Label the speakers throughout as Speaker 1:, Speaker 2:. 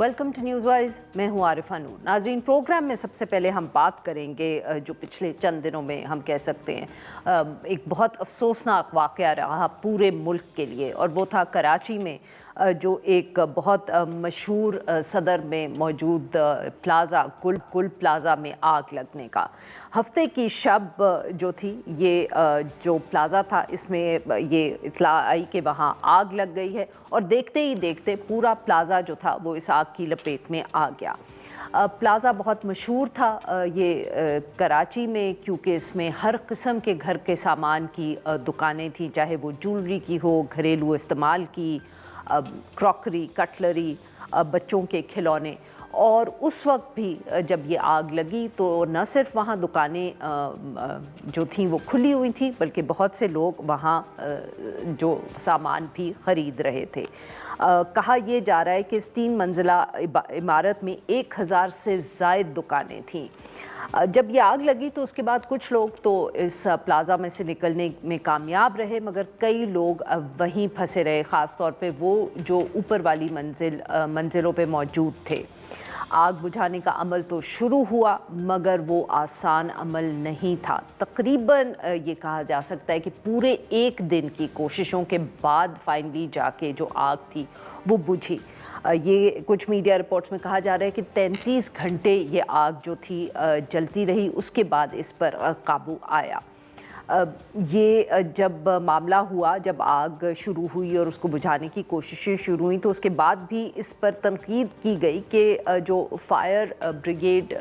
Speaker 1: Welcome to news wise. मैं हूँ आरिफा नूर। नाज़रीन, प्रोग्राम में सबसे पहले हम बात करेंगे जो पिछले चंद दिनों में हम कह सकते हैं एक बहुत अफसोसनाक वाक़या रहा पूरे मुल्क के लिए, और वो था कराची में जो एक बहुत मशहूर सदर में मौजूद प्लाज़ा कुल प्लाज़ा में आग लगने का। हफ्ते की शब जो थी ये जो प्लाज़ा था इसमें ये इत्ला आई कि वहाँ आग लग गई है, और देखते ही देखते पूरा प्लाज़ा जो था वो इस आग की लपेट में आ गया। प्लाज़ा बहुत मशहूर था ये कराची में, क्योंकि इसमें हर किस्म के घर के सामान की दुकानें थी, चाहे वो ज्वेलरी की हो, घरेलू इस्तेमाल की, क्रॉकरी, कटलरी, बच्चों के खिलौने। और उस वक्त भी जब ये आग लगी तो न सिर्फ वहाँ दुकानें जो थीं वो खुली हुई थी, बल्कि बहुत से लोग वहाँ जो सामान भी ख़रीद रहे थे। कहा यह जा रहा है कि इस 3 मंजिला इमारत में 1000 से ज़ायद दुकानें थीं। जब ये आग लगी तो उसके बाद कुछ लोग तो इस प्लाज़ा में से निकलने में कामयाब रहे, मगर कई लोग वहीं फंसे रहे, ख़ास तौर पे वो जो ऊपर वाली मंजिलों पे मौजूद थे। आग बुझाने का अमल तो शुरू हुआ, मगर वो आसान अमल नहीं था। तकरीबन ये कहा जा सकता है कि पूरे 1 दिन की कोशिशों के बाद फाइनली जाके जो आग थी वो बुझी। ये कुछ मीडिया रिपोर्ट्स में कहा जा रहा है कि 33 घंटे ये आग जो थी जलती रही, उसके बाद इस पर काबू आया। ये जब मामला हुआ, जब आग शुरू हुई और उसको बुझाने की कोशिशें शुरू हुई, तो उसके बाद भी इस पर तनकीद की गई कि जो फायर ब्रिगेड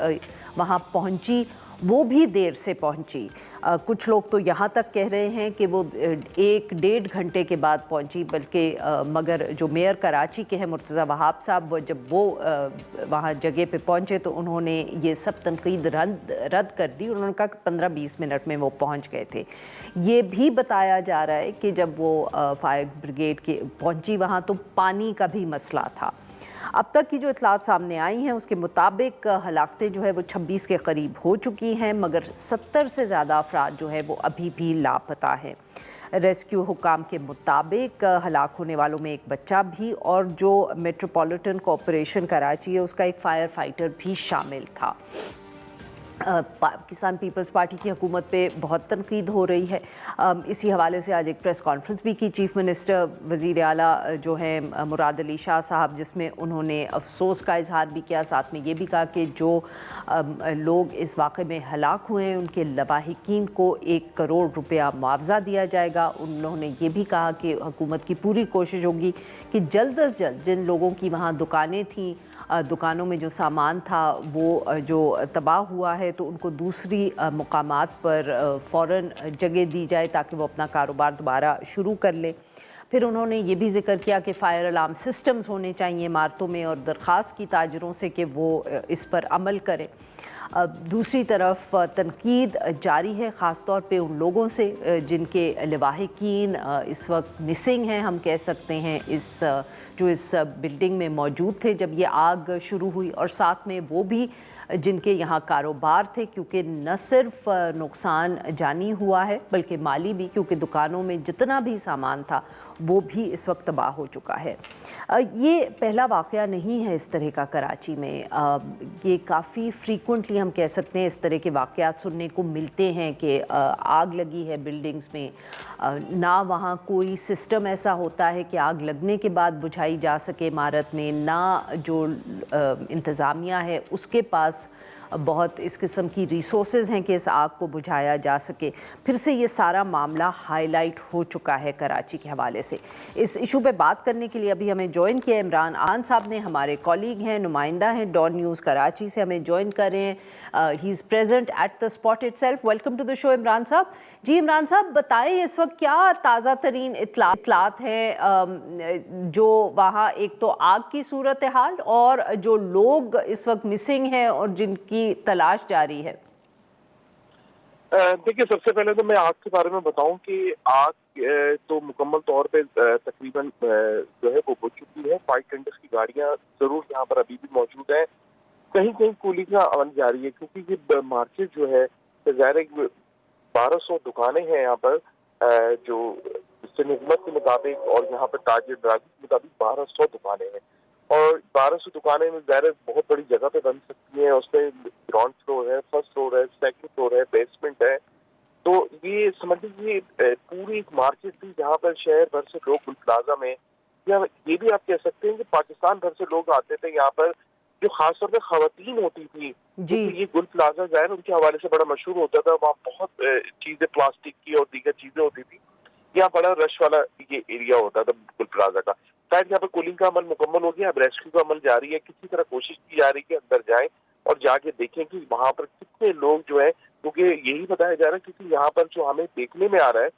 Speaker 1: वहाँ पहुँची वो भी देर से पहुँची। कुछ लोग तो यहाँ तक कह रहे हैं कि वो 1-1.5 घंटे के बाद पहुँची, बल्कि मगर जो मेयर कराची के हैं मुर्तज़ा वहाब साहब, वो जब वो वहाँ जगह पे पहुँचे तो उन्होंने ये सब तनकीद रद्द कर दी। उन्होंने कहा कि 15-20 मिनट में वो पहुँच गए थे। ये भी बताया जा रहा है कि जब वो फायर ब्रिगेड के पहुँची वहाँ तो पानी का भी मसला था। अब तक की जो इतलात सामने आई हैं उसके मुताबिक हलाकतें जो है वो 26 के करीब हो चुकी हैं, मगर 70 से ज़्यादा अफराद जो है वो अभी भी लापता हैं। रेस्क्यू हुकाम के मुताबिक हलाक होने वालों में एक बच्चा भी, और जो मेट्रोपॉलिटन कॉरपोरेशन कराची है उसका एक फायर फाइटर भी शामिल था। पाकिस्तान पीपल्स पार्टी की हुकूमत पे बहुत तनकीद हो रही है। इसी हवाले से आज एक प्रेस कॉन्फ्रेंस भी की चीफ़ मिनिस्टर वज़ीर आला जो हैं मुराद अली शाह साहब, जिसमें उन्होंने अफसोस का इजहार भी किया, साथ में ये भी कहा कि जो लोग इस वाक़े में हलाक हुए हैं उनके लवाहिकीन को 1 करोड़ रुपया मुआवजा दिया जाएगा। उन्होंने ये भी कहा कि हुकूमत की पूरी कोशिश होगी कि जल्द अज जल्द जिन लोगों की वहाँ दुकानें थीं, दुकानों में जो सामान था वो जो तबाह हुआ है, तो उनको दूसरी मुकामात पर फ़ौरन जगह दी जाए ताकि वो अपना कारोबार दोबारा शुरू कर लें। फिर उन्होंने ये भी ज़िक्र किया कि फ़ायर अलार्म सिस्टम्स होने चाहिए इमारतों में, और दरख्वास्त की ताजरों से कि वो इस पर अमल करें। दूसरी तरफ तनकीद जारी है, ख़ास तौर पे उन लोगों से जिनके लवाहिकीन इस वक्त मिसिंग हैं, हम कह सकते हैं, जो इस बिल्डिंग में मौजूद थे जब ये आग शुरू हुई, और साथ में वो भी जिनके यहाँ कारोबार थे, क्योंकि न सिर्फ नुकसान जानी हुआ है बल्कि माली भी, क्योंकि दुकानों में जितना भी सामान था वो भी इस वक्त तबाह हो चुका है। ये पहला वाक़या नहीं है इस तरह का कराची में। ये काफ़ी फ्रीक्वेंटली हम कह सकते हैं इस तरह के वाक़यात सुनने को मिलते हैं कि आग लगी है बिल्डिंग्स में, ना वहाँ कोई सिस्टम ऐसा होता है कि आग लगने के बाद बुझाई जा सके इमारत में, ना जो इंतज़ामिया है उसके पास बहुत इस किस्म की रिसोर्सेज हैं कि इस आग को बुझाया जा सके। फिर से ये सारा मामला हाईलाइट हो चुका है कराची के हवाले से। इस इशू पे बात करने के लिए अभी हमें ज्वाइन किया इमरान आन साहब ने, हमारे कॉलीग हैं, नुमाइंदा हैं डॉन न्यूज़ कराची से, हमें ज्वाइन कर रहे हैं। He is present at the spot itself. Welcome to the show Imran sahab. जी इमरान साहब, बताएं इस वक्त क्या ताज़ा तरीन इतलात हैं जो वहाँ, एक तो आग की सूरत हाल और जो लोग इस वक्त मिसिंग हैं और जिनकी तलाश जारी है।
Speaker 2: देखिए, सबसे पहले तो मैं आग के बारे में बताऊं कि आग तो मुकम्मल तौर पे तकरीबन जो है वो बुझ चुकी है। फायर टेंडर्स की गाड़ियां जरूर यहाँ पर अभी भी मौजूद है। कहीं कहीं कूलिंग का अमल जारी है, क्योंकि ये मार्केट जो है ज़ाहिर 1200 दुकानें हैं यहाँ पर, जो हुकूमत के मुताबिक और यहाँ पर ताजिर के मुताबिक 1200 दुकानें हैं। اور 1200 दुकानें में ज़ाहिर बहुत बड़ी जगह पे बन सकती हैं, उसमें ग्राउंड फ्लोर है, फर्स्ट फ्लोर है, सेकंड फ्लोर है, बेसमेंट है। तो ये समझ लीजिए पूरी एक मार्केट थी जहाँ पर शहर भर से लोग गुल प्लाजा में, या ये भी आप कह सकते हैं कि पाकिस्तान भर से लोग आते थे यहाँ पर, जो खासतौर पे खवातीन होती थी, क्योंकि ये गुल प्लाजा ज़ाहिर उनके हवाले से बड़ा मशहूर होता था। वहाँ बहुत चीजें प्लास्टिक की और दीगर चीजें होती थी। यहाँ बड़ा रश वाला ये एरिया होता था गुल प्लाजा का। शायद यहाँ पर कूलिंग का अमल मुकम्मल हो गया, अब रेस्क्यू का अमल जारी है। किसी तरह कोशिश की जा रही है कि अंदर जाएं और जाके देखें कि वहाँ पर कितने लोग जो है, क्योंकि यही बताया जा रहा है क्योंकि यहाँ पर जो हमें देखने में आ रहा है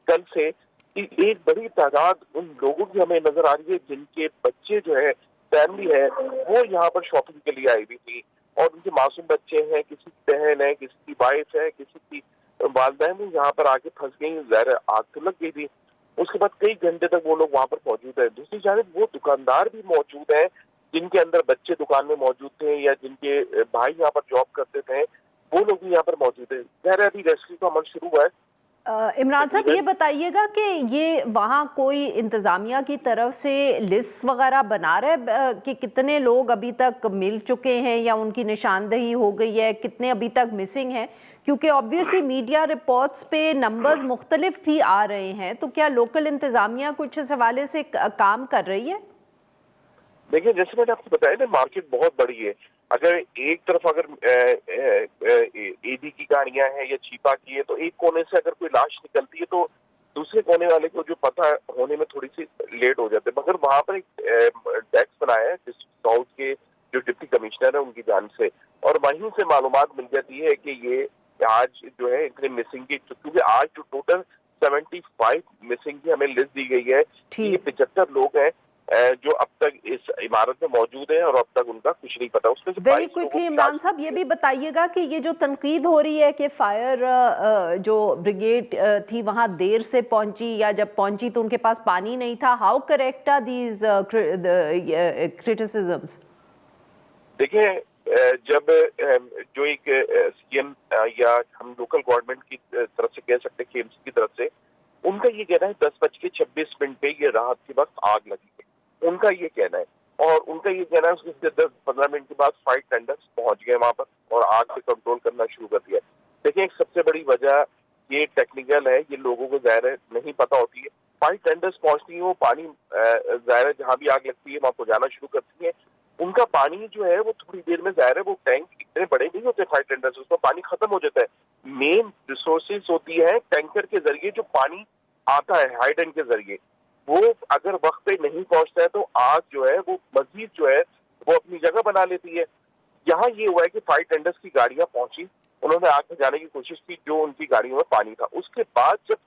Speaker 2: कल से कि एक बड़ी तादाद उन लोगों की हमें नजर आ रही है जिनके बच्चे जो है, फैमिली है, वो यहाँ पर शॉपिंग के लिए आई हुई थी और उनके मासूम बच्चे हैं, किसी की बहन है, किसी की वाइफ है, किसी की वालदैन भी यहाँ पर आके फंस गई। ज़ाहिर आग तो लग गई थी। उसके बाद कई घंटे तक वो लोग वहाँ पर मौजूद है। दूसरी जानिब वो दुकानदार भी मौजूद है जिनके अंदर बच्चे दुकान में मौजूद थे या जिनके भाई यहाँ पर जॉब करते थे, वो लोग भी यहाँ पर मौजूद है। ज़ाहिर अभी रेस्क्यू का अमल शुरू हुआ है।
Speaker 1: इमरान साहब ये बताइएगा कि ये वहाँ कोई इंतज़ामिया की तरफ से लिस्ट वगैरह बना रहा है कि कितने लोग अभी तक मिल चुके हैं या उनकी निशानदही हो गई है, कितने अभी तक मिसिंग हैं? क्योंकि ऑब्वियसली मीडिया रिपोर्ट्स पे नंबर्स मुख्तलिफ भी आ रहे हैं, तो क्या लोकल इंतज़ामिया कुछ इस हवाले से काम कर रही है?
Speaker 2: देखिए, जैसे मैंने आपको बताया ना, मार्केट बहुत बड़ी है। अगर एक तरफ अगर ईडी की गाड़ियां हैं या चीपा की है, तो एक कोने से अगर कोई लाश निकलती है तो दूसरे कोने वाले को जो पता होने में थोड़ी सी लेट हो जाते हैं। मगर वहां पर एक डेस्क बनाया है डिस्ट्रिक्ट साउथ के जो डिप्टी कमिश्नर है उनकी जान से, और वहीं से मालूमात मिल जाती है कि ये आज जो है इतने मिसिंग की, क्योंकि आज जो टोटल 75 मिसिंग की हमें लिस्ट दी गई है, ये 75 लोग हैं जो अब तक इस इमारत में मौजूद है और अब तक उनका कुछ नहीं पता। उसमें से
Speaker 1: वेरी क्विकली इमरान साहब ये भी बताइएगा कि ये जो तनकीद हो रही है कि फायर जो ब्रिगेड थी वहाँ देर से पहुंची या जब पहुंची तो उनके पास पानी नहीं था, how correct are these criticisms?
Speaker 2: देखिए, जब जो एक सीएम या हम लोकल गवर्नमेंट की तरफ से कह सकते हैं, केएमसी की तरफ से, उनका ये कहना है 10:26 पे ये राहत के वक्त आग लगी है, उनका ये कहना है। और उनका ये कहना है उसके 10-15 मिनट के बाद फायर टेंडर्स पहुंच गए वहां पर और आग पे कंट्रोल करना शुरू कर दिया। देखिए, एक सबसे बड़ी वजह ये टेक्निकल है, ये लोगों को ज़ाहिर नहीं पता होती है। फायर टेंडर्स पहुंचती है, वो पानी ज़ाहिर जहाँ भी आग लगती है वहां पहुंचाना शुरू करती है। उनका पानी जो है वो थोड़ी देर में, ज़ाहिर है वो टैंक इतने बड़े नहीं होते फायर टेंडर्स, उसमें पानी खत्म हो जाता है। मेन रिसोर्सेज होती है टैंकर के जरिए जो पानी आता है हाइडेंट के जरिए, वो अगर वक्त पे नहीं पहुंचता है तो आग जो है वो मजीद जो है वो अपनी जगह बना लेती है। यहाँ ये हुआ है कि फायर टेंडर्स की गाड़ियां पहुंची, उन्होंने आग में जाने की कोशिश की जो उनकी गाड़ियों में पानी था। उसके बाद जब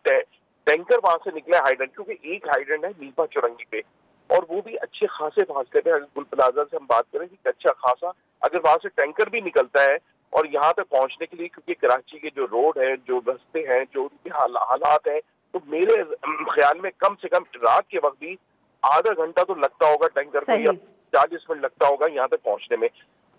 Speaker 2: टैंकर वहां से निकले हाइडेंट, क्योंकि एक हाइडेंट है नीपा चौरंगी पे और वो भी अच्छे खासे फासले पे, अगर गुल प्लाजा से हम बात करें कि अच्छा खासा अगर वहां से टैंकर भी निकलता है और यहाँ पे पहुंचने के लिए, क्योंकि कराची के जो रोड है, जो रास्ते हैं, जो उनके हालात हैं, तो मेरे ख्याल में कम से कम रात के वक्त भी आधा घंटा तो लगता होगा टैंकर को या 40 मिनट लगता होगा यहाँ तक पहुंचने में।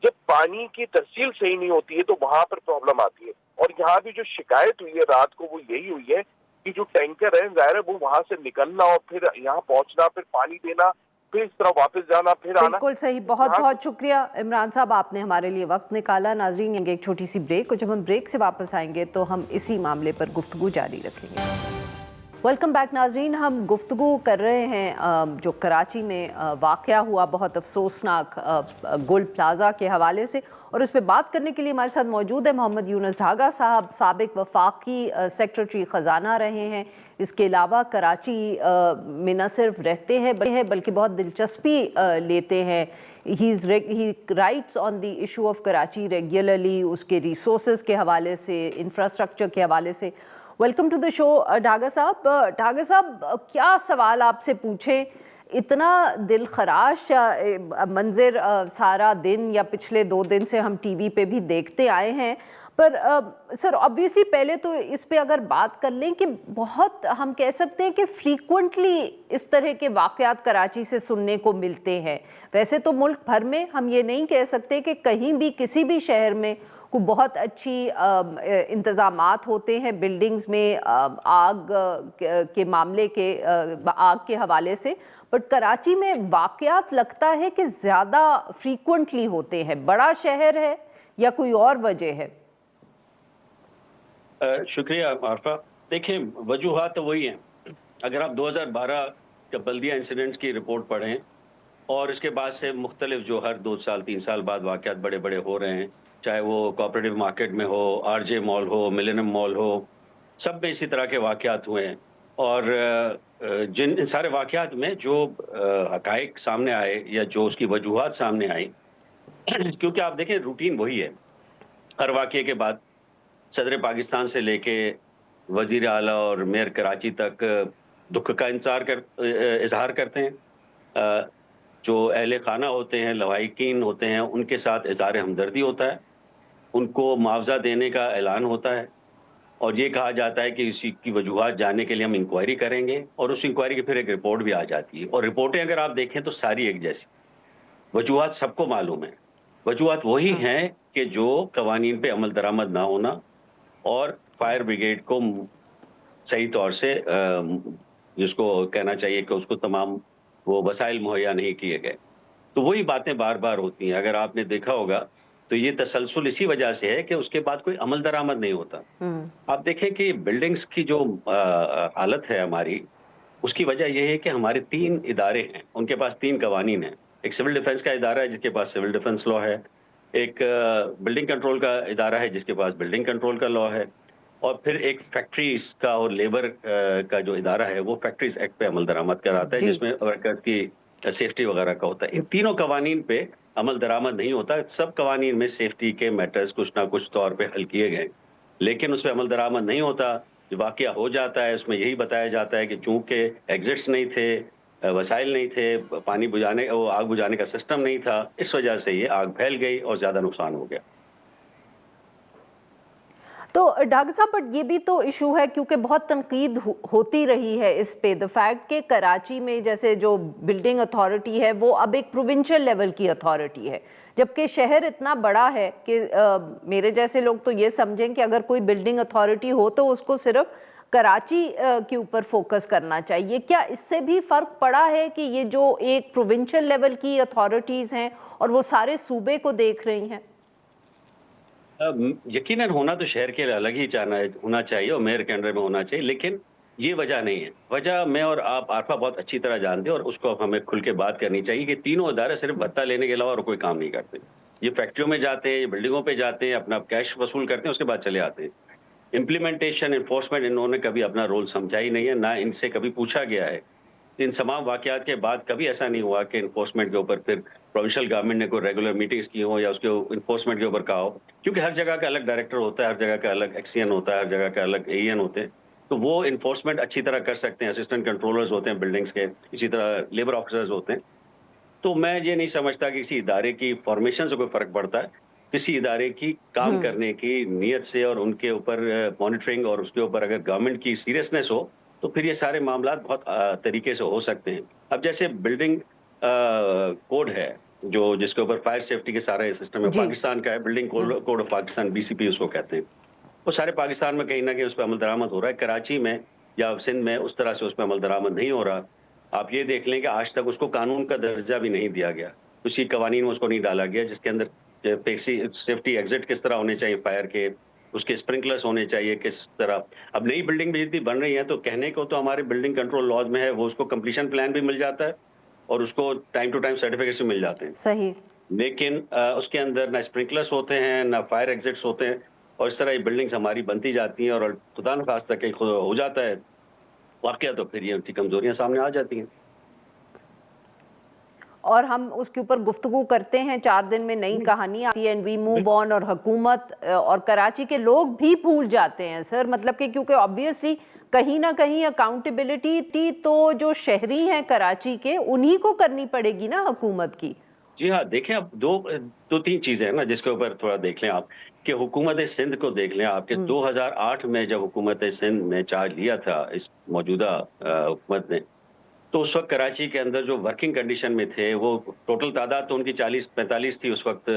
Speaker 2: जब पानी की तरसील सही नहीं होती है तो वहां पर प्रॉब्लम आती है। और यहाँ भी जो शिकायत हुई है रात को वो यही हुई है कि जो टैंकर है, ज़ाहिर है वो वहां से निकलना और फिर यहाँ पहुंचना, फिर पानी देना, फिर इस तरह वापस जाना, फिर आना।
Speaker 1: बिल्कुल सही, बहुत बहुत शुक्रिया इमरान साहब, आपने हमारे लिए वक्त निकाला। नाजरीन, लेंगे एक छोटी सी ब्रेक और जब हम ब्रेक से वापस आएंगे तो हम इसी मामले पर गुफ्तगू जारी रखेंगे। वेलकम बैक नाजरीन, हम गुफ्तगू कर रहे हैं जो कराची में वाक़या हुआ बहुत अफसोसनाक गुल प्लाजा के हवाले से, और उस पर बात करने के लिए हमारे साथ मौजूद है मोहम्मद यूनुस ढागा साहब, साबिक वफाकी सेक्रेटरी ख़जाना रहे हैं। इसके अलावा कराची में न सिर्फ रहते हैं बल्कि बहुत दिलचस्पी लेते हैं। ही rights on the issue of Karachi regularly, उसके रिसोर्सेज के हवाले से, इंफ्रास्ट्रक्चर के हवाले से। वेलकम टू द शो ढागा साहब। ढागा साहब, क्या सवाल आपसे पूछें, इतना दिल खराश मंजर सारा दिन या पिछले 2 दिन से हम टीवी पे भी देखते आए हैं, पर सर ऑब्वियसली पहले तो इस पे अगर बात कर लें कि बहुत हम कह सकते हैं कि फ्रीक्वेंटली इस तरह के वाक़यात कराची से सुनने को मिलते हैं। वैसे तो मुल्क भर में हम ये नहीं कह सकते कि कहीं भी किसी भी शहर में کو بہت اچھی انتظامات ہوتے ہیں بلڈنگز میں آگ کے معاملے کے آگ کے حوالے سے، بٹ کراچی میں واقعات لگتا ہے کہ زیادہ فریکوینٹلی ہوتے ہیں. بڑا شہر ہے یا کوئی اور وجہ ہے؟
Speaker 3: شکریہ عارفہ. دیکھیں وجوہات تو وہی ہیں. اگر آپ 2012 کا بلدیہ انسیڈنٹس کی رپورٹ پڑھیں اور اس کے بعد سے مختلف جو ہر 2 سال 3 سال بعد واقعات بڑے بڑے ہو رہے ہیں، چاہے وہ کوآپریٹو مارکیٹ میں ہو، آر جے مال ہو، ملینیم مال ہو، سب میں اسی طرح کے واقعات ہوئے ہیں. اور ان سارے واقعات میں جو حقائق سامنے آئے یا جو اس کی وجوہات سامنے آئی، کیونکہ آپ دیکھیں روٹین وہی ہے. ہر واقعے کے بعد صدر پاکستان سے لے کے وزیر اعلیٰ اور میئر کراچی تک دکھ کا اظہار کرتے ہیں. جو اہل خانہ ہوتے ہیں، لواحقین ہوتے ہیں، ان کے ساتھ اظہار ہمدردی ہوتا ہے، ان کو معاوضہ دینے کا اعلان ہوتا ہے، اور یہ کہا جاتا ہے کہ اسی کی وجوہات جاننے کے لیے ہم انکوائری کریں گے، اور اس انکوائری کی پھر ایک رپورٹ بھی آ جاتی ہے. اور رپورٹیں اگر آپ دیکھیں تو ساری ایک جیسی. وجوہات سب کو معلوم ہیں. وجوہات وہی ہیں کہ جو قوانین پہ عمل درآمد نہ ہونا اور فائر بریگیڈ کو صحیح طور سے جس کو کہنا چاہیے کہ اس کو تمام وہ وسائل مہیا نہیں کیے گئے. تو وہی باتیں بار بار ہوتی ہیں. اگر آپ نے دیکھا ہوگا تو یہ تسلسل اسی وجہ سے ہے کہ اس کے بعد کوئی عمل درآمد نہیں ہوتا. آپ دیکھیں کہ بلڈنگز کی جو حالت ہے ہماری، اس کی وجہ یہ ہے کہ ہمارے 3 ادارے ہیں، ان کے پاس 3 قوانین ہیں. ایک سول ڈیفنس کا ادارہ ہے جس کے پاس سول ڈیفنس لا ہے، ایک بلڈنگ کنٹرول کا ادارہ ہے جس کے پاس بلڈنگ کنٹرول کا لا ہے، اور پھر ایک فیکٹریز کا اور لیبر کا جو ادارہ ہے وہ فیکٹریز ایکٹ پہ عمل درآمد کراتا ہے، جس میں ورکرز کی سیفٹی وغیرہ کا ہوتا ہے. ان تینوں قوانین پہ عمل درآمد نہیں ہوتا. سب قوانین میں سیفٹی کے میٹرز کچھ نہ کچھ طور پہ حل کیے گئے، لیکن اس پہ عمل درآمد نہیں ہوتا. جو واقعہ ہو جاتا ہے اس میں یہی بتایا جاتا ہے کہ چونکہ ایگزٹس نہیں تھے، وسائل نہیں تھے، پانی بجھانے آگ بجھانے کا سسٹم نہیں تھا، اس وجہ سے یہ آگ پھیل گئی اور زیادہ نقصان ہو گیا.
Speaker 1: تو ڈاکٹر صاحب بٹ یہ بھی تو ایشو ہے کیونکہ بہت تنقید ہوتی رہی ہے اس پہ، دا فیکٹ کہ کراچی میں جیسے جو بلڈنگ اتھارٹی ہے وہ اب ایک پروونشل لیول کی اتھارٹی ہے، جبکہ شہر اتنا بڑا ہے کہ میرے جیسے لوگ تو یہ سمجھیں کہ اگر کوئی بلڈنگ اتھارٹی ہو تو اس کو صرف کراچی کے اوپر فوکس کرنا چاہیے. کیا اس سے بھی فرق پڑا ہے کہ یہ جو ایک پروونشل لیول کی اتھارٹیز ہیں اور وہ سارے صوبے کو دیکھ رہی ہیں؟
Speaker 3: یقیناً ہونا تو شہر کے الگ ہی ہونا چاہیے اور میئر کے انڈر میں ہونا چاہیے، لیکن یہ وجہ نہیں ہے. وجہ میں اور آپ عارفہ بہت اچھی طرح جانتے ہیں، اور اس کو ہمیں کھل کے بات کرنی چاہیے کہ تینوں ادارے صرف بھتہ لینے کے علاوہ اور کوئی کام نہیں کرتے. یہ فیکٹریوں میں جاتے ہیں، یہ بلڈنگوں پہ جاتے ہیں، اپنا کیش وصول کرتے ہیں، اس کے بعد چلے آتے ہیں. امپلیمنٹیشن انفورسمنٹ انہوں نے کبھی اپنا رول سمجھا ہی نہیں ہے، نہ ان سے کبھی پوچھا گیا ہے. ان تمام واقعات کے بعد کبھی ایسا نہیں ہوا کہ انفورسمنٹ کے اوپر پھر پروونشل گورنمنٹ نے کوئی ریگولر میٹنگز کی ہوں یا اس کے انفورسمنٹ کے اوپر کہا ہو، کیونکہ ہر جگہ کا الگ ڈائریکٹر ہوتا ہے، ہر جگہ کا الگ ایکسین ہوتا ہے، ہر جگہ کا الگ اے این ہوتے ہیں. تو وہ انفورسمنٹ اچھی طرح کر سکتے ہیں، اسسٹنٹ کنٹرولرز ہوتے ہیں بلڈنگز کے، اسی طرح لیبر آفیسرز ہوتے ہیں. تو میں یہ نہیں سمجھتا کہ کسی ادارے کی فارمیشن سے کوئی فرق پڑتا ہے. کسی ادارے کی کام کرنے کی نیت سے اور ان کے اوپر مانیٹرنگ اور اس کے اوپر اگر گورنمنٹ کی سیریسنس ہو تو پھر یہ سارے معاملات بہت طریقے سے ہو سکتے ہیں. اب جیسے بلڈنگ کوڈ ہے جو جس کے اوپر فائر سیفٹی کے سارے سسٹم ہے، پاکستان کا ہے، building code of Pakistan, BCP اس کو کہتے ہیں. وہ سارے پاکستان میں کہیں نہ کہیں اس پہ عمل درآمد ہو رہا ہے. کراچی میں یا سندھ میں اس طرح سے اس پہ عمل درآمد نہیں ہو رہا. آپ یہ دیکھ لیں کہ آج تک اس کو قانون کا درجہ بھی نہیں دیا گیا، کسی قوانین میں اس کو نہیں ڈالا گیا جس کے اندر سیفٹی ایگزٹ کس طرح ہونے چاہیے فائر کے، اس کے اسپرنکلرز ہونے چاہیے کس طرح. اب نئی بلڈنگ بھی جتنی بن رہی ہیں تو کہنے کو تو ہمارے بلڈنگ کنٹرول لاز میں ہے، وہ اس کو کمپلیشن پلان بھی مل جاتا ہے اور اس کو ٹائم ٹو ٹائم سرٹیفکیٹس بھی مل جاتے ہیں.
Speaker 1: صحیح.
Speaker 3: لیکن اس کے اندر نہ اسپرنکلرز ہوتے ہیں، نہ فائر ایگزٹس ہوتے ہیں، اور اس طرح یہ بلڈنگز ہماری بنتی جاتی ہیں اور خدا نخواستہ کہ ہو جاتا ہے واقعہ تو پھر یہ ان کی کمزوریاں سامنے آ جاتی ہیں.
Speaker 1: اور ہم اس کے اوپر گفتگو کرتے ہیں، 4 دن میں نئی کہانی آتی ہے، اینڈ وی موو آن، اور حکومت اور کراچی کے لوگ بھی بھول جاتے ہیں سر. مطلب کہ کیونکہ آبویسلی کہیں نہ کہیں اکاؤنٹیبلٹی تو جو شہری ہیں کراچی کے انہی کو کرنی پڑے گی نا حکومت کی.
Speaker 3: جی ہاں، دیکھیں اب دو تین چیزیں ہیں نا جس کے اوپر تھوڑا دیکھ لیں آپ، کہ حکومت سندھ کو دیکھ لیں آپ، کہ 2008 میں جب حکومت سندھ نے چارج لیا تھا اس موجودہ حکومت نے، तो उस वक्त कराची के अंदर जो वर्किंग कंडीशन में थे, वो टोटल तादाद तो उनकी 40-45 थी उस वक्त,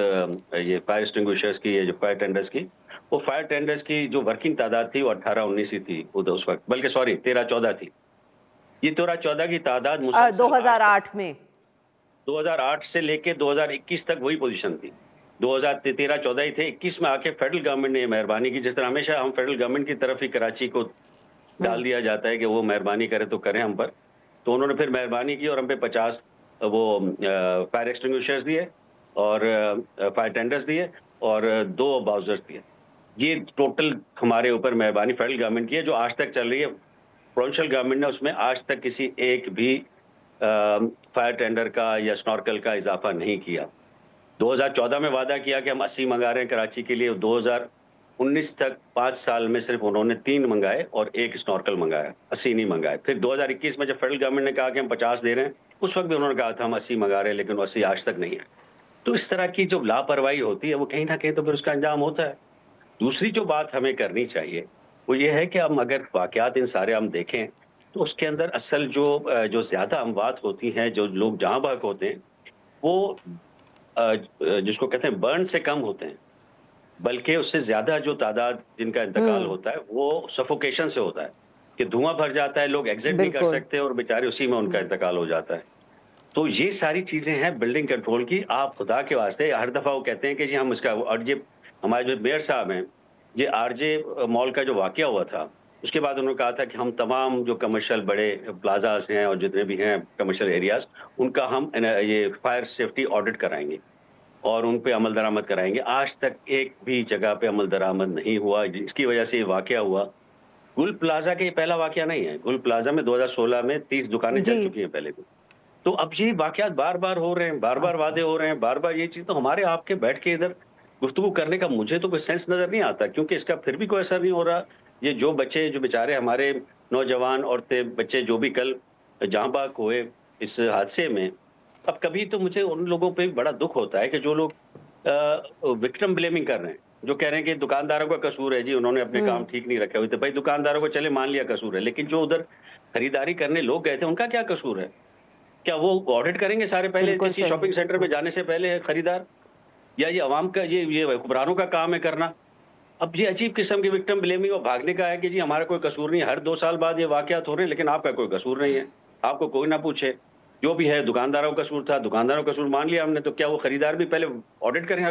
Speaker 3: ये फायर एक्सटिंग्विशर्स की, ये जो फायर टेंडर्स की। वो फायर टेंडर्स की जो वर्किंग तादाद थी वो 18-19 ही थी उधर उस वक्त, बल्कि सॉरी 13-14 थी। ये 13-14 की तादाद मुसलसल
Speaker 1: 2008 में
Speaker 3: 2008 से लेके 2021 तक वही पोजीशन थी। 2013-14 ही थे। 21 में आके फेडरल गवर्नमेंट ने ये मेहरबानी की, जिस तरह हमेशा हम फेडरल गवर्नमेंट की तरफ ही कराची को डाल दिया जाता है कि वो मेहरबानी करे तो करें हम पर। तो उन्होंने फिर मेहरबानी की और हम पे 50 वो फायर एक्सटिंग्विशर्स दिए और फायर टेंडर्स दिए और 2 बाउजर्स दिए। ये टोटल हमारे ऊपर मेहरबानी फेडरल गवर्नमेंट की है, जो आज तक चल रही है। प्रोविंशियल गवर्नमेंट ने उसमें आज तक किसी एक भी फायर टेंडर का या स्नॉर्कल का इजाफा नहीं किया। 2014 में वादा किया कि हम 80 मंगा रहे हैं कराची के लिए। 2019 तक 5 साल में सिर्फ उन्होंने 3 मंगाए और 1 स्नॉर्कल मंगाया, 80 नहीं मंगाए। फिर 2021 में जब फेडरल गवर्नमेंट ने कहा कि हम 50 दे रहे हैं, उस वक्त भी उन्होंने कहा था हम 80 मंगा रहे हैं, लेकिन वो 80 आज तक नहीं है। तो इस तरह की जो लापरवाही होती है वो कहीं ना कहीं तो फिर उसका अंजाम होता है। दूसरी जो बात हमें करनी चाहिए वो ये है कि हम अगर वाकयात इन सारे हम देखें तो उसके अंदर असल जो ज्यादा अमवात होती हैं, जो लोग जहां बहक होते हैं, वो जिसको कहते हैं बर्न से कम होते हैं, बल्कि उससे ज्यादा जो तादाद जिनका इंतकाल होता है वो सफोकेशन से होता है कि धुआं भर जाता है, लोग एग्जिट नहीं कर
Speaker 1: बिल्कुल।
Speaker 3: सकते और बेचारे उसी में उनका इंतकाल हो जाता है। तो ये सारी चीजें हैं बिल्डिंग कंट्रोल की। आप खुदा के वास्ते, हर दफा वो कहते हैं कि जी हम इसका, और ये हमारे जो मेयर साहब हैं, ये आरजे मॉल का जो वाकया हुआ था उसके बाद उन्होंने कहा था कि हम तमाम जो कमर्शियल बड़े प्लाजाज हैं और जितने भी हैं कमर्शियल एरियाज, उनका हम ये फायर सेफ्टी ऑडिट कराएंगे और उन पे अमल दरामद कराएंगे। आज तक एक भी जगह पे अमल दरामद नहीं हुआ, इसकी वजह से ये वाकया हुआ। गुल प्लाजा का ये पहला वाकया नहीं है। गुल प्लाजा में 2016 में 30 दुकानें जल
Speaker 1: जी।
Speaker 3: चुकी हैं पहले भी। तो अब ये वाकयात बार बार हो रहे हैं, बार बार वादे हो रहे हैं, बार बार ये चीज। तो हमारे आपके बैठ के इधर गुफ्तगू करने का मुझे तो कोई सेंस नजर नहीं आता, क्योंकि इसका फिर भी कोई असर नहीं हो रहा। ये जो बच्चे, जो बेचारे हमारे नौजवान औरतें बच्चे जो भी कल जहां बाग हुए इस हादसे में, अब कभी तो मुझे उन लोगों पे बड़ा दुख होता है कि जो लोग विक्टिम ब्लेमिंग कर रहे हैं, जो कह रहे हैं कि दुकानदारों का कसूर है जी, उन्होंने अपने काम ठीक नहीं रखे हुए थे। भाई दुकानदारों को चले मान लिया कसूर है, लेकिन जो उधर खरीदारी करने लोग गए थे उनका क्या कसूर है? क्या वो ऑडिट करेंगे सारे पहले
Speaker 1: बिल्कुल
Speaker 3: किसी
Speaker 1: सही।
Speaker 3: शॉपिंग सेंटर में जाने से पहले खरीदार? या ये अवाम का, ये हुक्मरानों का काम है करना? अब ये अजीब किस्म की विक्टिम ब्लेमिंग और भागने का है कि जी हमारा कोई कसूर नहीं है। हर 2 साल बाद ये वाकयात हो रहे हैं, लेकिन आपका कोई कसूर नहीं है, आपको कोई ना पूछे। जो भी है दुकानदारों का कसूर था, दुकानदारों का कसूर मान लिया हमने, तो क्या वो खरीदार भी पहले ऑडिट करें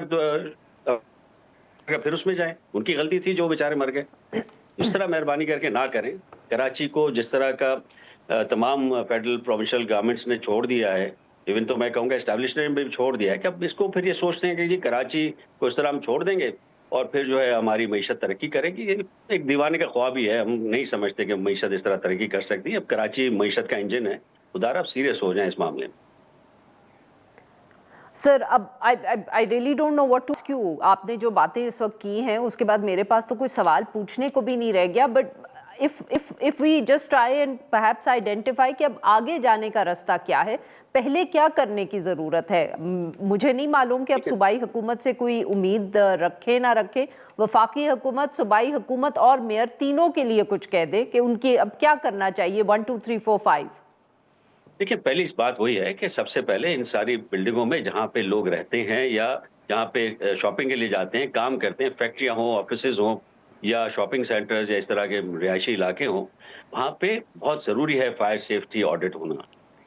Speaker 3: फिर उसमें जाएं? उनकी गलती थी जो बेचारे मर गए। इस तरह मेहरबानी करके ना करें। कराची को जिस तरह का तमाम फेडरल प्रोविंशियल गवर्नमेंट्स ने छोड़ दिया है, इवन तो मैं कहूँगा एस्टैब्लिशमेंट ने भी छोड़ दिया है, कि अब इसको फिर ये सोचते हैं कि जी कराची को इस तरह हम छोड़ देंगे और फिर जो है हमारी मईशत तरक्की करेगी। ये एक दीवाने का ख्वाब ही है। हम नहीं समझते कि मईशत इस तरह तरक्की कर सकती है। अब कराची मईशत का इंजन है। खुदारा आप सीरियस हो जाएं इस मामले में।
Speaker 1: सर, अब I really don't know what to ask you. आपने जो बातें इस वक्त की हैं उसके बाद मेरे पास तो कोई सवाल पूछने को भी नहीं रह गया। But if we just try and perhaps identify कि अब आगे जाने का रास्ता क्या है, पहले क्या करने की ज़रूरत है। मुझे नहीं मालूम कि अब सूबाई हुकूमत से कोई उम्मीद रखे ना रखे, वफाकी हुकूमत, सूबाई हुकूमत और मेयर तीनों के लिए कुछ कह दे कि उनकी अब क्या करना चाहिए। 1 2 3 4 5।
Speaker 3: देखिए, पहली इस बात वही है कि सबसे पहले इन सारी बिल्डिंगों में जहाँ पे लोग रहते हैं या जहाँ पे शॉपिंग के लिए जाते हैं, काम करते हैं, फैक्ट्रियाँ हों, ऑफिसेज हों या शॉपिंग सेंटर्स या इस तरह के रिहायशी इलाके हों, वहाँ पे बहुत ज़रूरी है फायर सेफ्टी ऑडिट होना।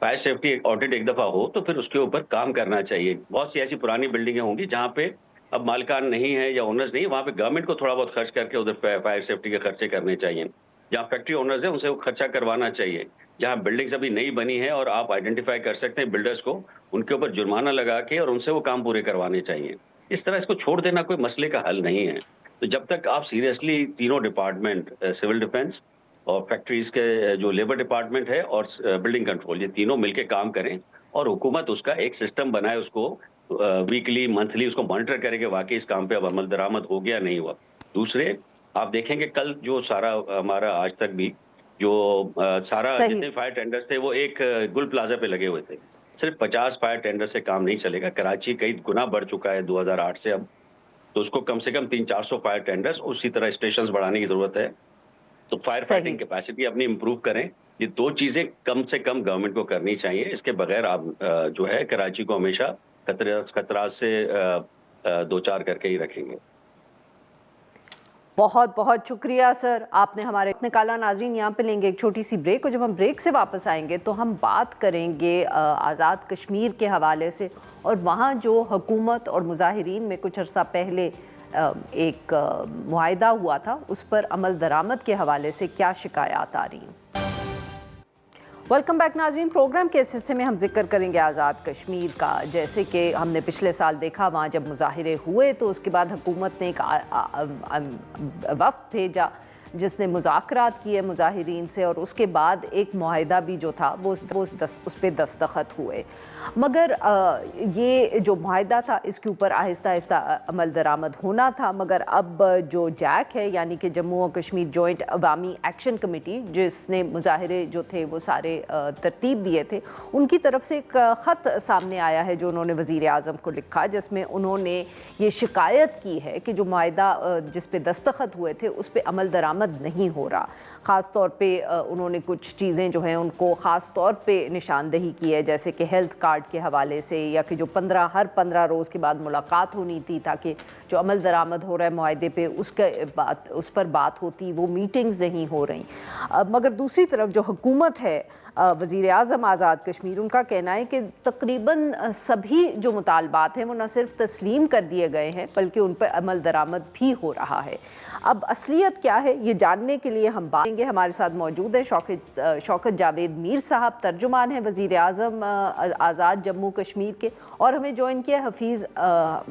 Speaker 3: फायर सेफ्टी ऑडिट एक दफ़ा हो तो फिर उसके ऊपर काम करना चाहिए। बहुत सी ऐसी पुरानी बिल्डिंगें होंगी जहाँ पे अब मालिकान नहीं है या ओनर्स नहीं, वहाँ पे गवर्नमेंट को थोड़ा बहुत खर्च करके उधर फायर सेफ्टी के खर्चे करने चाहिए। जहाँ फैक्ट्री ओनर्स हैं उनसे वो खर्चा करवाना चाहिए। जहाँ बिल्डिंग्स अभी नई बनी है और आप आइडेंटिफाई कर सकते हैं बिल्डर्स को, उनके ऊपर जुर्माना लगा के और उनसे वो काम पूरे करवाने चाहिए। इस तरह इसको छोड़ देना कोई मसले का हल नहीं है। तो जब तक आप सीरियसली तीनों डिपार्टमेंट, सिविल डिफेंस और फैक्ट्रीज के जो लेबर डिपार्टमेंट है और बिल्डिंग कंट्रोल, ये तीनों मिलकर काम करें और हुकूमत उसका एक सिस्टम बनाए, उसको वीकली मंथली उसको मॉनिटर करे कि वाकई इस काम पे अब अमल दरामद हो गया नहीं हुआ। दूसरे, आप देखेंगे कल जो सारा हमारा आज तक भी जो सारा जितने फायर टेंडर्स थे वो एक गुल प्लाजा पे लगे हुए थे। सिर्फ 50 फायर टेंडर से काम नहीं चलेगा। कराची कई गुना बढ़ चुका है 2008 से अब, तो उसको कम से कम 300-400 फायर टेंडर्स, उसी तरह स्टेशंस बढ़ाने की जरूरत है। तो फायर फाइटिंग कैपेसिटी अपनी इम्प्रूव करें یہ دو چیزیں کم سے کم گورنمنٹ کو کرنی چاہیے. اس کے بغیر آپ جو ہے کراچی کو ہمیشہ خطرات سے دو چار کر کے ہی رکھیں گے.
Speaker 1: بہت بہت شکریہ سر، آپ نے ہمارے نکالا. ناظرین یہاں پہ لیں گے ایک چھوٹی سی بریک، اور جب ہم بریک سے واپس آئیں گے تو ہم بات کریں گے آزاد کشمیر کے حوالے سے، اور وہاں جو حکومت اور مظاہرین میں کچھ عرصہ پہلے ایک معاہدہ ہوا تھا اس پر عمل درآمد کے حوالے سے کیا شکایات آ رہی ہیں. ویلکم بیک ناظرین. پروگرام کے اس حصے میں ہم ذکر کریں گے آزاد کشمیر کا. جیسے کہ ہم نے پچھلے سال دیکھا وہاں جب مظاہرے ہوئے تو اس کے بعد حکومت نے ایک وفد بھیجا جس نے مذاکرات کیے مظاہرین سے، اور اس کے بعد ایک معاہدہ بھی جو تھا وہ اس پہ دستخط ہوئے. مگر یہ جو معاہدہ تھا اس کے اوپر آہستہ آہستہ عمل درآمد ہونا تھا، مگر اب جو جیک ہے یعنی کہ جموں و کشمیر جوائنٹ عوامی ایکشن کمیٹی، جس نے مظاہرے جو تھے وہ سارے ترتیب دیے تھے، ان کی طرف سے ایک خط سامنے آیا ہے جو انہوں نے وزیر اعظم کو لکھا، جس میں انہوں نے یہ شکایت کی ہے کہ جو معاہدہ جس پہ دستخط ہوئے تھے اس پہ عمل درآمد نہیں ہو رہا. خاص طور پہ انہوں نے کچھ چیزیں جو ہیں ان کو خاص طور پہ نشاندہی کی ہے، جیسے کہ ہیلتھ کارڈ کے حوالے سے، یا کہ جو ہر 15 روز کے بعد ملاقات ہونی تھی تاکہ جو عمل درآمد ہو رہا ہے معاہدے پہ اس پر بات ہوتی، وہ میٹنگز نہیں ہو رہی. مگر دوسری طرف جو حکومت ہے، وزیر اعظم آزاد کشمیر، ان کا کہنا ہے کہ تقریباً سبھی جو مطالبات ہیں وہ نہ صرف تسلیم کر دیے گئے ہیں بلکہ ان پہ عمل درآمد بھی ہو رہا ہے. اب اصلیت کیا ہے یہ جاننے کے لیے ہم بات کریں گے. ہمارے ساتھ موجود ہیں شوکت جاوید میر صاحب، ترجمان ہیں وزیر اعظم آزاد جموں کشمیر کے، اور ہمیں جوائن کیا حفیظ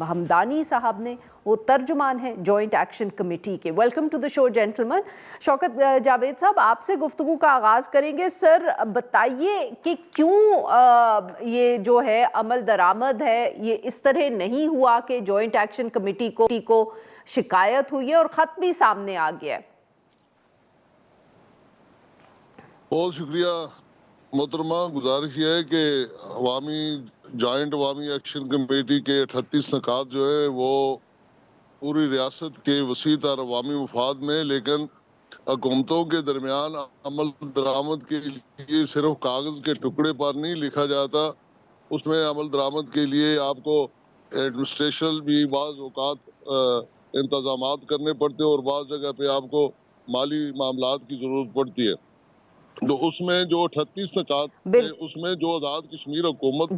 Speaker 1: حمدانی صاحب نے، وہ ترجمان ہیں جوائنٹ ایکشن کمیٹی کے. ویلکم ٹو دی شو جینٹلمن. شوکت جاوید صاحب، آپ سے گفتگو کا آغاز کریں گے. سر بتائیے کہ کیوں یہ جو ہے عمل درآمد ہے یہ اس طرح نہیں ہوا کہ جوائنٹ ایکشن کمیٹی کو شکایت ہوئی ہے اور خط بھی سامنے آ گیا ہے.
Speaker 4: بہت شکریہ محترمہ. گزارش یہ ہے کہ جوائنٹ عوامی ایکشن کمیٹی کے 38 نکات جو ہے وہ پوری ریاست کے وسیع تر عوامی مفاد میں، لیکن حکومتوں کے درمیان عمل درآمد کے لیے صرف کاغذ کے ٹکڑے پر نہیں لکھا جاتا. اس میں عمل درآمد کے لیے آپ کو ایڈمنسٹریشن بھی بعض اوقات انتظامات کرنے پڑتے ہیں، اور بعض جگہ پہ آپ کو مالی معاملات کی ضرورت پڑتی ہے. تو اس میں جو 38 نکات تھے، اس میں جو آزاد کشمیر حکومت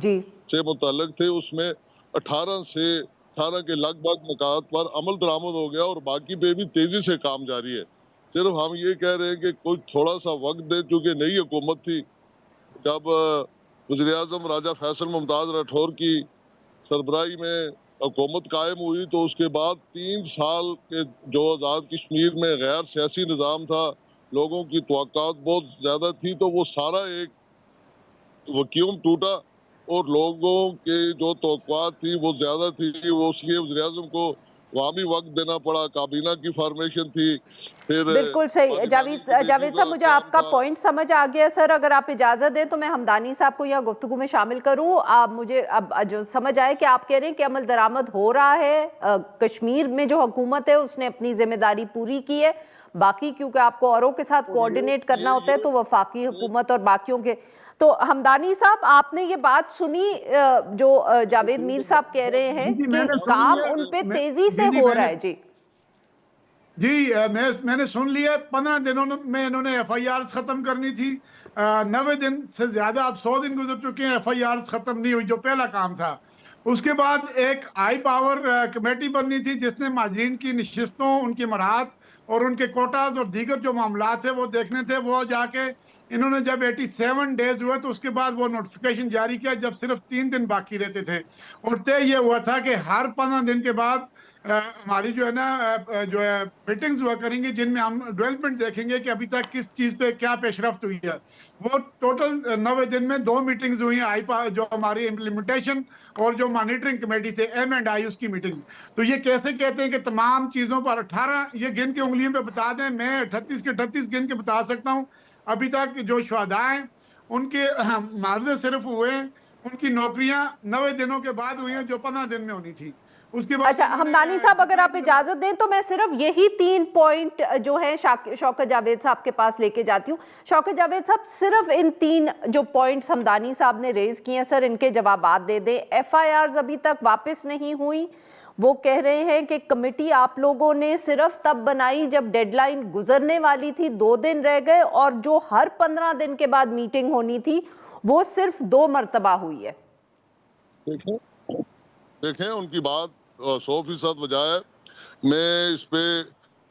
Speaker 4: سے متعلق تھے، اس میں 18 کے لگ بھگ نکات پر عمل درآمد ہو گیا، اور باقی پہ بھی تیزی سے کام جاری ہے. صرف ہم یہ کہہ رہے ہیں کہ کوئی تھوڑا سا وقت دے، چونکہ نئی حکومت تھی. جب وزیر اعظم راجہ فیصل ممتاز راٹھور کی سربراہی میں حکومت قائم ہوئی تو اس کے بعد 3 سال کے جو آزاد کشمیر میں غیر سیاسی نظام تھا، لوگوں کی توقعات بہت زیادہ تھی، تو وہ سارا ایک ویکیوم ٹوٹا، اور لوگوں کے جو توقعات تھی وہ زیادہ تھی. وہ اس لیے وزیر اعظم کو عوامی وقت دینا پڑا. کابینہ کی فارمیشن تھی.
Speaker 1: بالکل صحیح. جاوید صاحب، مجھے آپ کا پوائنٹ سمجھ آ گیا. سر اگر آپ اجازت دیں تو میں حمدانی صاحب کو یہاں گفتگو میں شامل کروں. مجھے اب جو سمجھ آئے کہ آپ کہہ رہے ہیں کہ عمل درآمد ہو رہا ہے، کشمیر میں جو حکومت ہے اس نے اپنی ذمہ داری پوری کی ہے، باقی کیونکہ آپ کو اوروں کے ساتھ کوارڈینیٹ کرنا ہوتا ہے تو وفاقی حکومت اور باقیوں کے. تو حمدانی صاحب، آپ نے یہ بات سنی جو جاوید میر صاحب کہہ رہے ہیں کہ کام ان پہ تیزی سے ہو رہا ہے.
Speaker 5: جی میں نے سن لیا. 15 دنوں میں انہوں نے ایف آئی آرز ختم کرنی تھی. 90 دن سے زیادہ، اب 100 دن گزر چکے ہیں، ایف آئی آرز ختم نہیں ہوئی، جو پہلا کام تھا. اس کے بعد ایک ہائی پاور کمیٹی بننی تھی جس نے مہاجرین کی نشستوں، ان کی مراحت اور ان کے کوٹاز اور دیگر جو معاملات ہیں وہ دیکھنے تھے. وہ جا کے انہوں نے جب 87 ڈیز ہوئے تو اس کے بعد وہ نوٹیفیکیشن جاری کیا جب صرف 3 دن باقی رہتے تھے. اور طے یہ ہوا تھا کہ ہر 15 دن کے بعد ہماری جو ہے نا جو ہے میٹنگز ہوا کریں گے جن میں ہم ڈیولپمنٹ دیکھیں گے کہ ابھی تک کس چیز پہ کیا پیش رفت ہوئی ہے. وہ ٹوٹل 90 دن میں 2 میٹنگز ہوئی ہیں، جو ہماری امپلیمنٹیشن اور جو مانیٹرنگ کمیٹی سے M&I اس کی میٹنگز. تو یہ کیسے کہتے ہیں کہ تمام چیزوں پر 18 یہ گن کے انگلیوں پہ بتا دیں؟ میں 38 کے 38 گن کے بتا سکتا ہوں. ابھی تک جو شہداء ہیں ان کے معاوضے صرف ہوئے ہیں، ان کی نوکریاں 90 دنوں کے بعد ہوئی ہیں جو 15 دن میں ہونی تھی. उसके बाद
Speaker 1: अच्छा हमदानी साहब अगर आप इजाजत दें तो मैं सिर्फ यही 3 पॉइंट जो है शौकत जावेद साहब के पास लेके जाती हूँ। शौकत जावेद साहब सिर्फ इन 3 जो पॉइंट्स हमदानी साहब ने रेज किए हैं सर, इनके जवाबात दे दें। एफआईआर अभी तक वापस नहीं हुई, वो कह रहे हैं कि कमेटी आप लोगों ने सिर्फ तब बनाई जब डेडलाइन गुजरने वाली थी, 2 दिन रह गए, और जो हर 15 दिन के बाद मीटिंग होनी थी वो सिर्फ 2 मरतबा हुई है।
Speaker 4: देखें उनकी बात 100% वजह है। मैं इस पे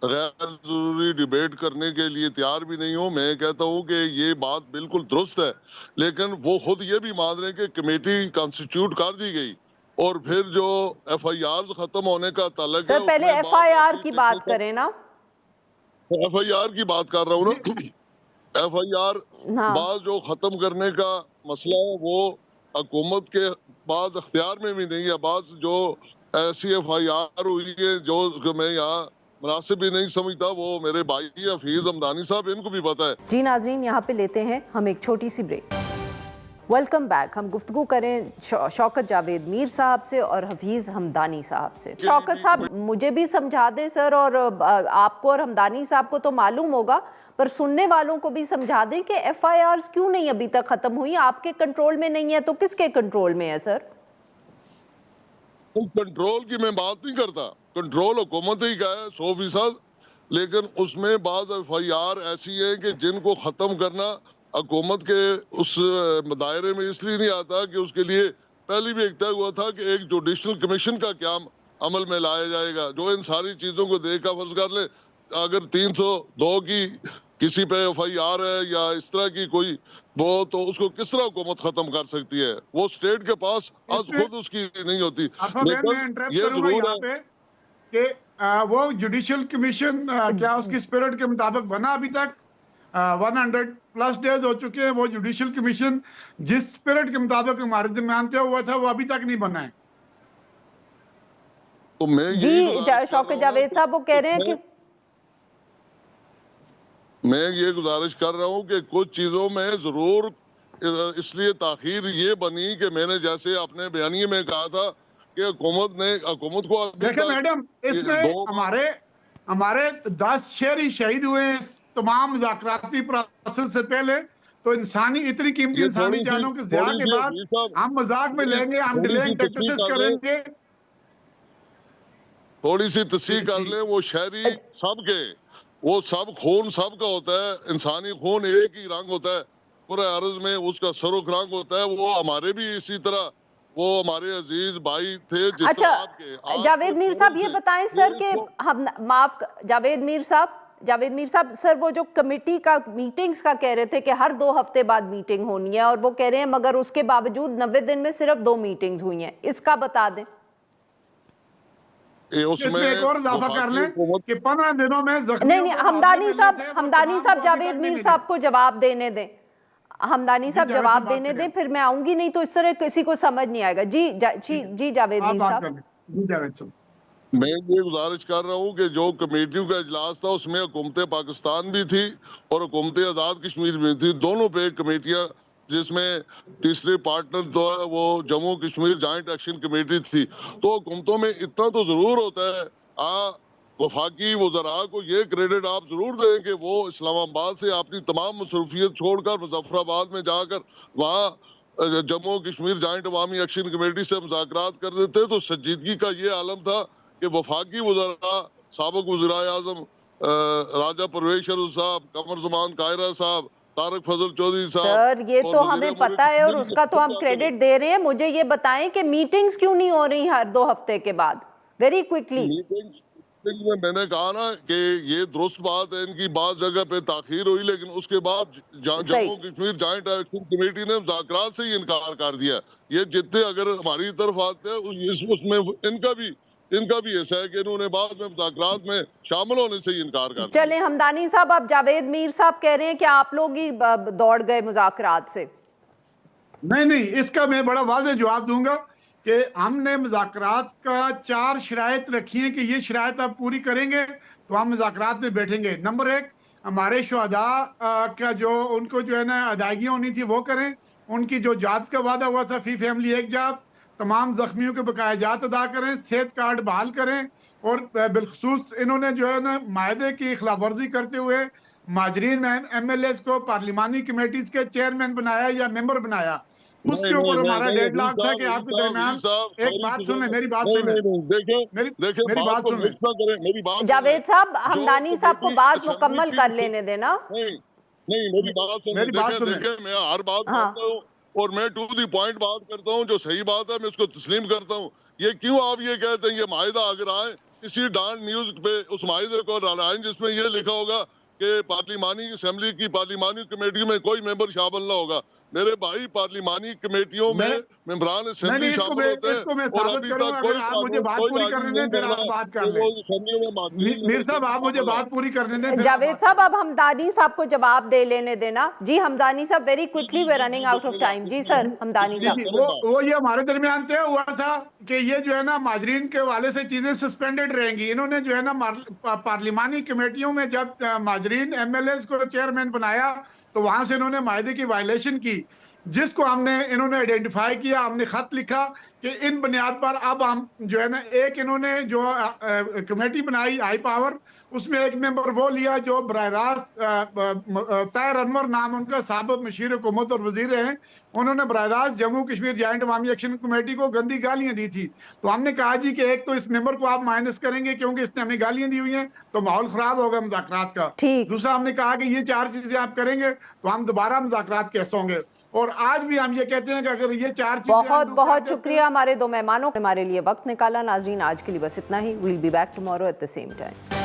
Speaker 4: गैर जरूरी डिबेट करने के लिए तैयार भी नहीं हूँ। मैं कहता हूँ कि ये बात बिल्कुल दुरुस्त है, लेकिन वो खुद ये भी मान रहे हैं कि कमेटी कॉन्स्टिट्यूट कर दी गई और फिर जो एफआईआर खत्म होने का ताल्लुक है,
Speaker 1: सर पहले एफआईआर की बात करें ना।
Speaker 4: एफआईआर की बात कर रहा हूँ ना। एफआईआर
Speaker 1: हाँ।
Speaker 4: बाद जो खत्म करने का मसला है वो हुकूमत के बाद अख्तियार में भी नहीं है। बाद जो ऐसी एफआईआर हुई है जो मैं यहाँ मुनासिब भी नहीं समझता, वो मेरे भाई हफीज हमदानी साहब, इनको भी पता है।
Speaker 1: जी नाज़रीन, यहाँ पे लेते हैं हम एक छोटी सी ब्रेक। Welcome back. हम गुफ्तगू करें शौकत जावेद मीर साहब से और हफीज़ हमदानी साहब से। शौकत साहब मुझे भी समझा दें सर, और आपको और हमदानी साहब को तो मालूम होगा, पर सुनने वालों को भी समझा दें कि एफआईआर्स क्यों नहीं अभी तक ख़त्म हुई। आपके कंट्रोल में नहीं है तो किसके कंट्रोल में है सर?
Speaker 4: कंट्रोल की मैं बात नहीं करता, कंट्रोल हुकूमत ही का है 100%, लेकिन उसमें बाद एफआईआर ऐसी है कि जिनको ख़त्म करना हुकूमत के उस दायरे में इसलिए नहीं आता कि उसके लिए पहले भी एक तय हुआ था कि एक जुडिशल कमीशन का क्या अमल में लाया जाएगा, जो इन सारी चीज़ों को देखा। फर्ज कर ले अगर 302 की किसी पे एफआईआर है या इस तरह की कोई वो, तो उसको किस तरह हुकूमत खत्म कर सकती है? वो स्टेट के पास आज खुद उसकी नहीं होती।
Speaker 5: ये जरूर यहाँ पे कि वो जुडिशियल कमीशन क्या उसकी स्पिरिट के मुताबिक बना? अभी तक 100+ डेज हो चुके हैं। वो जुडिशियल कमीशन जिस स्पिरिट के मुताबिक हमारे दरमियान तय हुआ था वो अभी तक नहीं बना है।
Speaker 4: तो मैं
Speaker 1: जी शौकत जावेद साहब वो कह रहे हैं कि
Speaker 4: मैं ये गुजारिश कर रहा हूँ कि कुछ चीज़ों में ज़रूर इसलिए ताखीर ये बनी कि मैंने जैसे अपने बयानिए में कहा था कि हुकूमत को
Speaker 5: देखिए मैडम, इसमें हमारे 10 शहरी शहीद हुए हैं तमाम मुज़ाकराती प्रोसेस से पहले। तो इतनी कीमती इंसानी जानों के ज़िया के बाद हम मजाक में लेंगे, हम डिलेइंग टैक्टिक्स करेंगे।
Speaker 4: थोड़ी सी तस्दीक कर ले, वो शहरी सबके, वो सब खून सबका होता है। इंसानी खून एक ही रंग होता है पूरे अर्ज में, उसका सुर्ख रंग होता है। वो हमारे भी इसी तरह वो हमारे अजीज भाई थे।
Speaker 1: अच्छा जावेद मीर साहब ये बताएं सर कि हम माफ जावेद मीर साहब सर, वो जो कमेटी का मीटिंग्स का कह रहे थे कि हर 2 हफ्ते बाद मीटिंग होनी है, और वो कह रहे हैं मगर उसके बावजूद 90 दिन में सिर्फ 2 मीटिंग्स हुई हैं, इसका बता दें।
Speaker 5: इसमें एक और इजाफा कर लें कि 15 दिनों में
Speaker 1: नहीं हमदानी साहब जावेद मीर साहब को जवाब देने दें। हमदानी साहब जवाब देने दें, फिर मैं आऊंगी, नहीं तो इस तरह किसी को समझ नहीं आएगा। जी जावेद मीर साहब।
Speaker 4: मैं ये गुजारिश कर रहा हूँ कि जो कमेटियों का इजलास था उसमें हुकूमत पाकिस्तान भी थी और हुकूमत आज़ाद कश्मीर भी थी, दोनों पे कमेटियाँ, जिसमें तीसरे पार्टनर तो वो Jammu Kashmir joint action committee थी। तो हुकूमतों में इतना तो ज़रूर होता है। वफाकी वज़रा को ये क्रेडिट आप ज़रूर दें कि वो इस्लामाबाद से अपनी तमाम मसरूफियत छोड़कर मुजफ्फराबाद में जाकर वहाँ जम्मू कश्मीर जॉइंट अवामी एक्शन कमेटी से मुज़ाकरात कर देते। तो संजीदगी का ये आलम था कि वफाकी वज़रा साबिक़ वज़ीर-ए-आज़म राजा परवेज अरज़ साहब, कमर ज़मान कायरा साहब, तारक फजल चौधरी साहब,
Speaker 1: सर ये तो हमें पता है और उसका तो हम क्रेडिट दे रहे हैं। मुझे ये बताएं कि मीटिंग्स क्यों नहीं हो रही हर 2 हफ्ते के बाद? Very quickly.
Speaker 4: मैंने कहा ना कि ये दुरुस्त बात है, इनकी बात जगह पे ताखीर हुई, लेकिन उसके बाद Jammu Kashmir joint action committee ने मुज़ाकरात से ही इनकार कर दिया। ये जितने अगर हमारी तरफ आते हैं उसमें इनका भी ऐसा है कि इन्होंने बाद में मुज़ाकरात में शामिल होने से ही इनकार कर दिया।
Speaker 1: चले हमदानी साहब, अब जावेद मीर साहब कह रहे हैं कि आप लोग ही दौड़ गए मुज़ाकरात से।
Speaker 5: नहीं, इसका मैं बड़ा वाज़ेह जवाब दूंगा कि हमने मुज़ाकरात का 4 शराइत रखी हैं कि ये शराइत आप पूरी करेंगे तो हम मुज़ाकरात में बैठेंगे। नंबर 1, हमारे शुहदा का जो उनको जो है ना अदायगी होनी थी वो करें, उनकी जो जॉब्स का वादा हुआ था फी फैमिली 1 जॉब्स, तमाम जख्मियों के बकायाजात अदा करें, सेहत कार्ड बहाल करें और बिलखसूस इन्होंने जो है ना मायदे की खिलाफ वर्जी करते हुए माजरीन MLAs को पार्लिमानी कमेटीज के चेयरमैन बनाया या मेंबर बनाया, उसके ऊपर हमारा डेडलॉक था कि आपके दरमियान एक बात सुन ले, मेरी बात सुन ले, मेरी बात सुन ले।
Speaker 1: जावेद साहब, हमदानी साहब को बात मुकम्मल कर लेने देना।
Speaker 4: नहीं मेरी बात सुन, देखिए मैं हर बात करता हूँ और मैं टू दी पॉइंट बात करता हूँ, जो सही बात है मैं उसको तस्लीम करता हूँ। ये क्यों आप ये कहते हैं ये माहिदा अगर आए इसी डांट न्यूज पे उस माहिदे को लाएं जिसमें ये लिखा होगा कि पार्लिमानी असेंबली की पार्लिमानी कमेटी में कोई मेंबर शामिल ना होगा। मेरे भाई पार्लिमानी कमेटियों में मेंबरान असेंबली शामिल होते हैं।
Speaker 5: इसको मैं साबित करूं, अगर आप मुझे बात पूरी करने दें फिर आप बात कर लें। मीर साहब आप मुझे बात पूरी करने दें।
Speaker 1: जावेद साहब, अब हमदानी साहब को जवाब दे लेने देना। जी Hamdani sahab, very quickly, we are running out of time. जी सर हमदानी साहब।
Speaker 5: वो ये हमारे दरमियान तय हुआ था कि ये जो है ना माजरीन के हवाले से चीजें सस्पेंडेड रहेंगी। इन्होंने जो है ना पार्लिमानी कमेटियों में जब माजरीन MLAs को चेयरमैन बनाया तो वहां से इन्होंने मायदे की वायलेशन की, जिसको इन्होंने आइडेंटिफाई किया। हमने खत लिखा कि इन बुनियाद पर अब हम जो है ना एक इन्होंने जो कमेटी बनाई हाई पावर, उसमें एक मेंबर वो लिया जो बराह रास्त ताहिर अनवर नाम उनका साबिक मशीर हुकूमत और वजीर हैं। उन्होंने बराह रास्त जम्मू कश्मीर जॉइंट अवामी एक्शन कमेटी को गंदी गालियां दी थी। तो हमने कहा जी कि एक तो इस मेंबर को आप माइनस करेंगे क्योंकि इसने हमें गालियां दी हुई हैं तो माहौल खराब होगा मुज़ाकरात का। दूसरा हमने कहा कि ये 4 चीजें आप करेंगे तो हम दोबारा मुज़ाकरात कैसे होंगे। और आज भी हम ये कहते हैं कि अगर ये 4 चीजें
Speaker 1: बहुत बहुत शुक्रिया हमारे 2 मेहमानों ने हमारे लिए वक्त निकाला। नाज़रीन, आज के लिए बस इतना ही। We'll be back tomorrow at the same time.